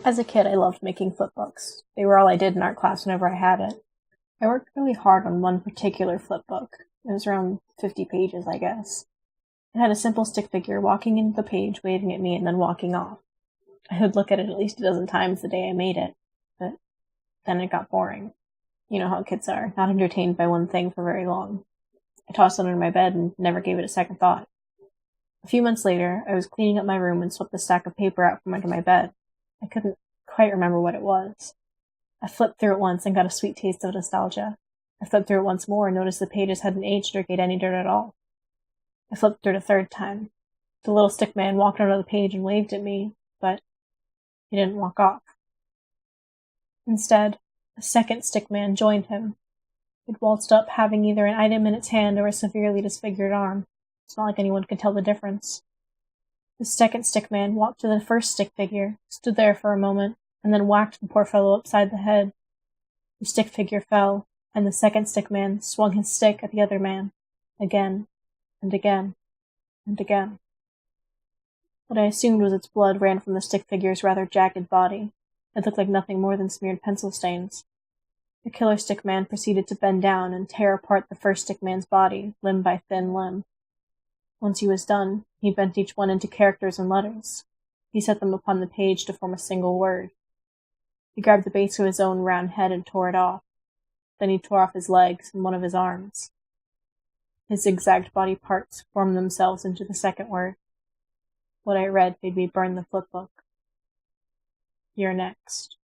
As a kid, I loved making flipbooks. They were all I did in art class whenever I had it. I worked really hard on one particular flipbook. It was around 50 pages, I guess. It had a simple stick figure walking into the page, waving at me, and then walking off. I would look at it at least a dozen times the day I made it, but then it got boring. You know how kids are, not entertained by one thing for very long. I tossed it under my bed and never gave it a second thought. A few months later, I was cleaning up my room and swept a stack of paper out from under my bed. I couldn't quite remember what it was. I flipped through it once and got a sweet taste of nostalgia. I flipped through it once more and noticed the pages hadn't aged or gained any dirt at all. I flipped through it a third time. The little stick man walked onto the page and waved at me, but he didn't walk off. Instead, a second stick man joined him. It waltzed up, having either an item in its hand or a severely disfigured arm. It's not like anyone could tell the difference. The second stick man walked to the first stick figure, stood there for a moment, and then whacked the poor fellow upside the head. The stick figure fell, and the second stick man swung his stick at the other man, again, and again, and again. What I assumed was its blood ran from the stick figure's rather jagged body. It looked like nothing more than smeared pencil stains. The killer stick man proceeded to bend down and tear apart the first stick man's body, limb by thin limb. Once he was done, he bent each one into characters and letters. He set them upon the page to form a single word. He grabbed the base of his own round head and tore it off. Then he tore off his legs and one of his arms. His zigzagged body parts formed themselves into the second word. What I read made me burn the flipbook. You're next.